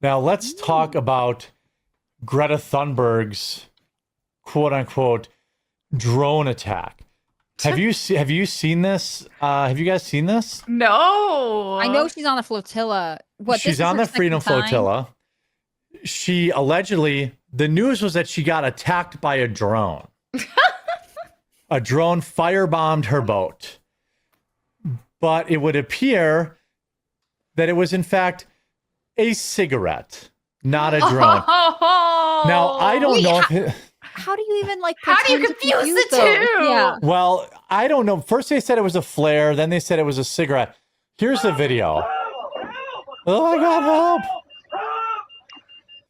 Now let's talk about Greta Thunberg's quote unquote drone attack. Have you seen this? Have you guys seen this? No. I know she's on a flotilla. She's on the Freedom Flotilla. She allegedly, the news was that she got attacked by a drone. A drone firebombed her boat. But it would appear that it was in fact a cigarette, not a drone. Now, I don't know if how do you even like? How do you confuse the two? Yeah. Well, I don't know. First they said it was a flare, then they said it was a cigarette. Here's the video. Oh my God, help!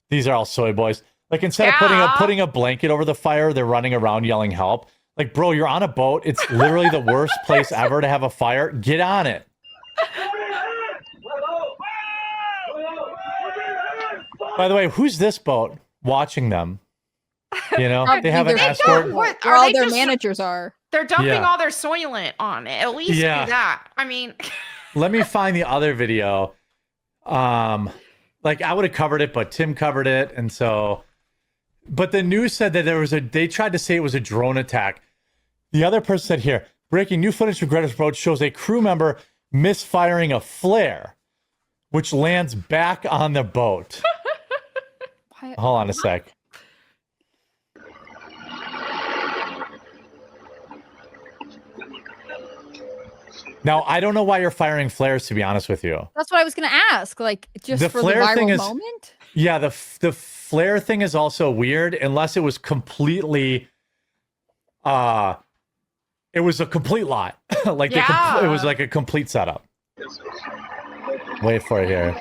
These are all soy boys. Like instead of putting a blanket over the fire, they're running around yelling help. Like, bro, you're on a boat. It's literally the worst place ever to have a fire. Get on it. By the way, who's this boat watching them? You know, they have an escort. All their managers are. They're dumping all their soylent on it. At least do that. I mean, let me find the other video. Like I would have covered it, but Tim covered it, and so. But the news said that they tried to say it was a drone attack. The other person said here, breaking new footage from Greta's boat shows a crew member misfiring a flare, which lands back on the boat. Hold on a sec. Now, I don't know why you're firing flares, to be honest with you. That's what I was going to ask. Like, just for the viral moment? Yeah, the flare thing is also weird, unless it was completely... it was a complete lie. Like, it was like a complete setup. Wait for it here.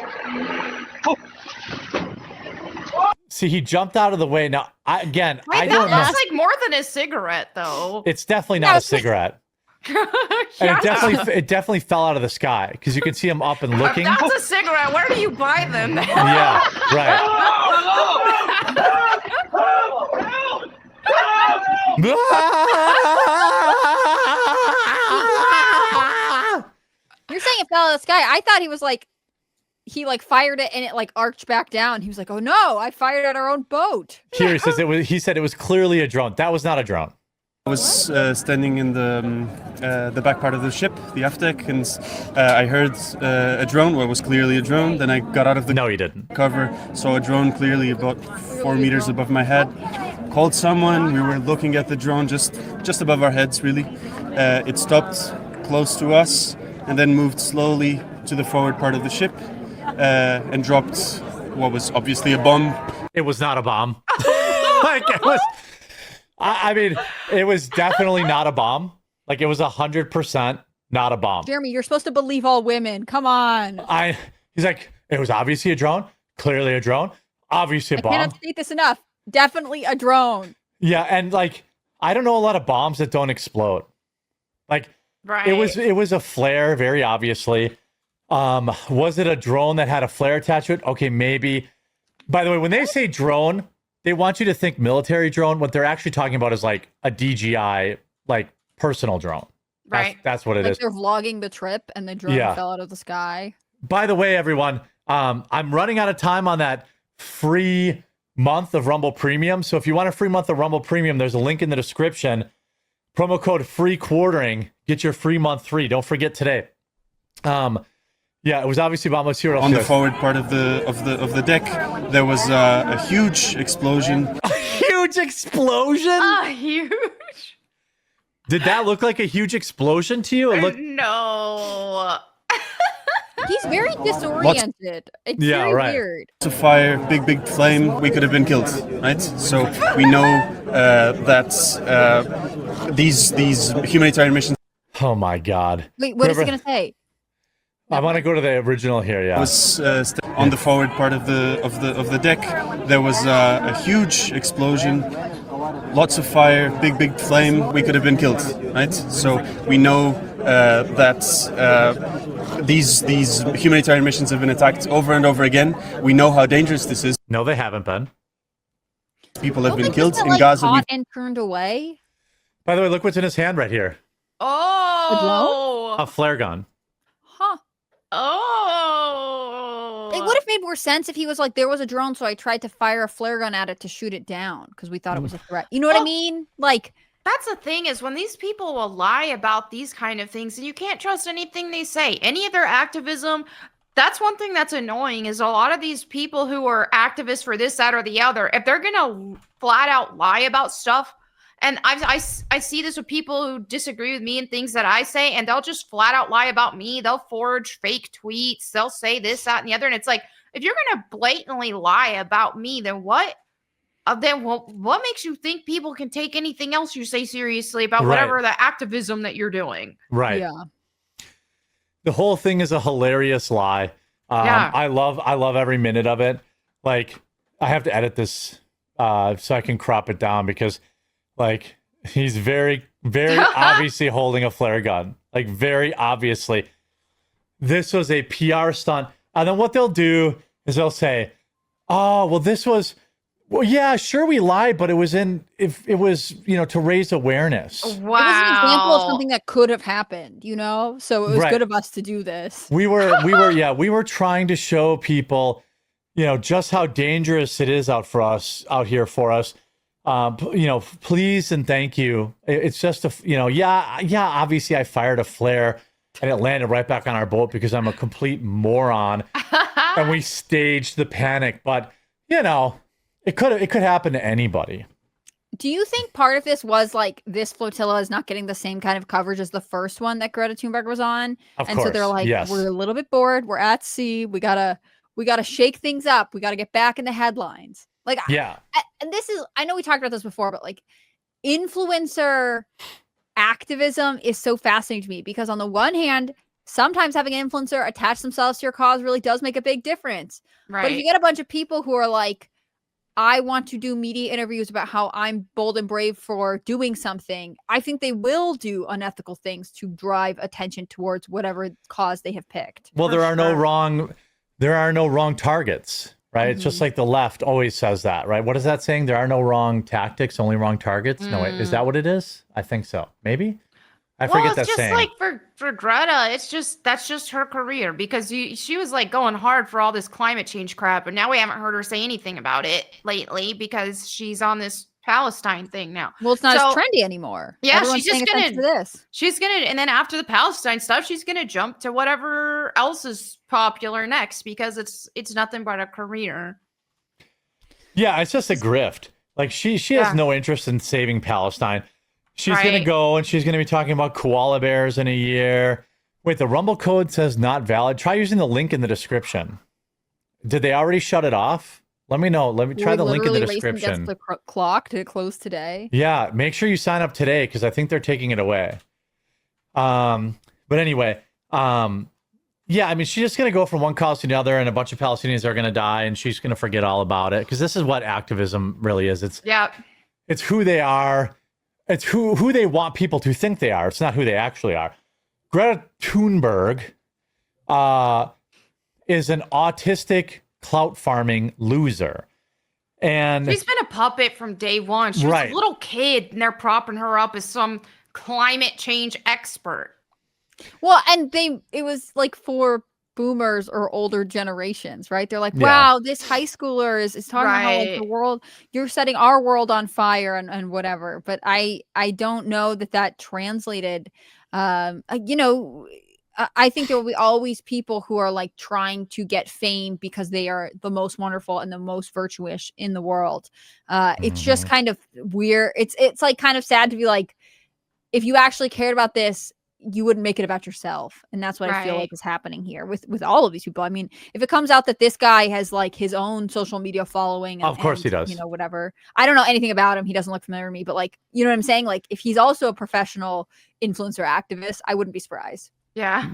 See, he jumped out of the way. Now, I don't know. That's like more than a cigarette, though. It's definitely not a cigarette. And it definitely fell out of the sky because you can see him up and looking. If that's a cigarette. Where do you buy them? Yeah, right. You're saying it fell out of the sky. I thought he was like, he like fired it and it like arched back down. He was like, "Oh no, I fired at our own boat." Here he says it was. He said it was clearly a drone. That was not a drone. I was standing in the back part of the ship, the aft deck, and I heard a drone. Well, it was clearly a drone. Then I got out of the No, you didn't. cover, saw a drone clearly about 4 meters above my head. Called someone. We were looking at the drone just above our heads, really. It stopped close to us and then moved slowly to the forward part of the ship and dropped what was obviously a bomb. It was not a bomb. Like it was. I mean, it was definitely not a bomb. Like it was 100% not a bomb. Jeremy, you're supposed to believe all women. Come on. He's like, it was obviously a drone. Clearly a drone. Obviously a bomb. I cannot state this enough. Definitely a drone. Yeah, and like I don't know a lot of bombs that don't explode. Like right. It was a flare, very obviously. Was it a drone that had a flare attached to it? Okay, maybe. By the way, when they say drone, they want you to think military drone. What they're actually talking about is like a DJI, like personal drone. Right. That's what it is. They're vlogging the trip and the drone fell out of the sky. By the way, everyone, I'm running out of time on that free month of Rumble Premium. So if you want a free month of Rumble Premium, there's a link in the description. Promo code free quartering. Get your free month free. Don't forget today. Yeah, it was obviously bomb. Let's hear what on the forward part of the deck. There was a huge explosion. A huge explosion? Huge. Did that look like a huge explosion to you? It looked... No. He's very disoriented. It's very weird. It's a fire, big flame. We could have been killed, right? So we know that these humanitarian missions. Oh my God! Wait, what is he gonna say? I want to go to the original here. Yeah. Was on the forward part of the deck. There was a huge explosion. Lots of fire, big flame. We could have been killed, right? So we know that these humanitarian missions have been attacked over and over again. We know how dangerous this is. No, they haven't been. People have been killed in Gaza. Caught and turned away. By the way, look what's in his hand right here. Oh, a flare gun. Huh. Oh. It would have made more sense if he was like, there was a drone, so I tried to fire a flare gun at it to shoot it down because we thought it was a threat. You know what I mean? Like, that's the thing is when these people will lie about these kind of things, and you can't trust anything they say. Any of their activism, that's one thing that's annoying is a lot of these people who are activists for this, that, or the other, if they're gonna flat out lie about stuff, and I see this with people who disagree with me and things that I say, and they'll just flat out lie about me. They'll forge fake tweets. They'll say this, that, and the other. And it's like, if you're going to blatantly lie about me, then what? Then what makes you think people can take anything else you say seriously about whatever the activism that you're doing? Right. yeah. The whole thing is a hilarious lie. I love every minute of it. Like, I have to edit this so I can crop it down because, like, he's very, very obviously holding a flare gun. Like, very obviously. This was a PR stunt. And then what they'll do is they'll say, oh, well, this was, well, yeah, sure, we lied, but it was to raise awareness. Wow. It was an example of something that could have happened, you know? So it was good of us to do this. We were trying to show people, just how dangerous it is out here for us. Please and thank you. It's just obviously I fired a flare and it landed right back on our boat because I'm a complete moron and we staged the panic. But, it could happen to anybody. Do you think part of this was like this flotilla is not getting the same kind of coverage as the first one that Greta Thunberg was on? Of and course, so they're like, yes. We're a little bit bored. We're at sea. We gotta shake things up. We gotta get back in the headlines. Like, yeah. And this is, I know we talked about this before, but like influencer activism is so fascinating to me because on the one hand, sometimes having an influencer attach themselves to your cause really does make a big difference. Right. But if you get a bunch of people who are like, I want to do media interviews about how I'm bold and brave for doing something, I think they will do unethical things to drive attention towards whatever cause they have picked. Well, there are no wrong targets, right? It's just like the left always says that, right? What is that saying? There are no wrong tactics, only wrong targets. No, wait, is that what it is? I think so. Maybe. I forget that saying. Well, it's just like for Greta, that's just her career because she was like going hard for all this climate change crap, and now we haven't heard her say anything about it lately because she's on this Palestine thing now. Well, it's not as trendy anymore. Yeah, Everyone's she's just paying attention to this. She's gonna, and then after the Palestine stuff, she's gonna jump to whatever else is popular next because it's nothing but a career. Yeah, it's just a grift. Like she has no interest in saving Palestine. She's going to go and she's going to be talking about koala bears in a year. Wait, the Rumble code says not valid. Try using the link in the description. Did they already shut it off? Let me know. Let me try the link in the description. The clock to close today. Yeah, make sure you sign up today because I think they're taking it away. But anyway, yeah, I mean, she's just going to go from one cause to the other and a bunch of Palestinians are going to die and she's going to forget all about it because this is what activism really is. It's who they are. It's who they want people to think they are. It's not who they actually are. Greta Thunberg is an autistic clout farming loser. And she's been a puppet from day one. She was a little kid and they're propping her up as some climate change expert. Well, and it was like for boomers or older generations, right? They're like, wow, this high schooler is talking about how like the world, you're setting our world on fire and whatever. But I don't know that translated. I think there will be always people who are like trying to get fame because they are the most wonderful and the most virtuous in the world. It's just kind of weird. It's like kind of sad to be like, if you actually cared about this, you wouldn't make it about yourself. And that's what I feel like is happening here with all of these people. I mean, if it comes out that this guy has like his own social media following, of course he does, whatever. I don't know anything about him. He doesn't look familiar to me, but like, you know what I'm saying? Like if he's also a professional influencer activist, I wouldn't be surprised. Yeah.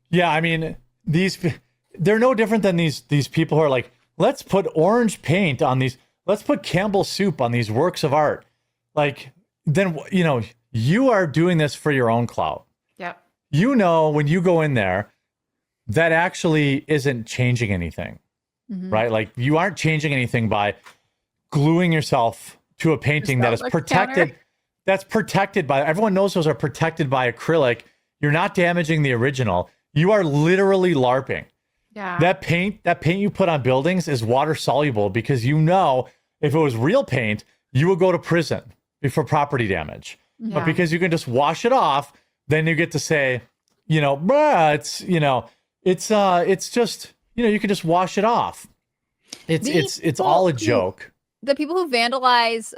Yeah. I mean, they're no different than these people who are like, let's put orange paint on these. Let's put Campbell soup on these works of art. Like, then, you are doing this for your own clout. Yep. When you go in there, that actually isn't changing anything, right? Like you aren't changing anything by gluing yourself to a painting that is protected. That's protected by, everyone knows those are protected by acrylic. You're not damaging the original. You are literally LARPing. Yeah. That paint you put on buildings is water soluble because if it was real paint, you would go to prison for property damage. Yeah. But because you can just wash it off, then you get to say, it's just, you can just wash it off. It's all a joke. The people who vandalize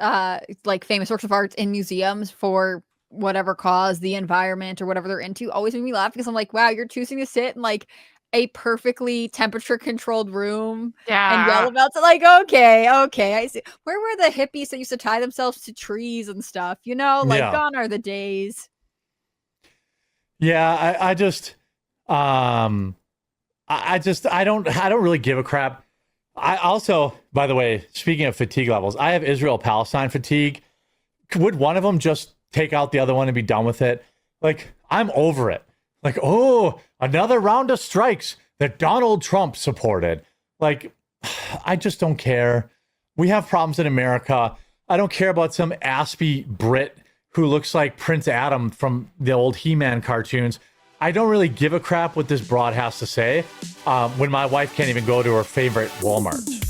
like famous works of art in museums for whatever cause, the environment or whatever they're into, always make me laugh because I'm like, wow, you're choosing to sit in like a perfectly temperature controlled room and yell about it. Like, okay, I see. Where were the hippies that used to tie themselves to trees and stuff? Gone are the days. Yeah, I don't really give a crap. I also, by the way, speaking of fatigue levels, I have Israel-Palestine fatigue. Would one of them just take out the other one and be done with it? Like, I'm over it. Like, oh, another round of strikes that Donald Trump supported. Like, I just don't care. We have problems in America. I don't care about some aspy Brit who looks like Prince Adam from the old He-Man cartoons. I don't really give a crap what this broad has to say when my wife can't even go to her favorite Walmart.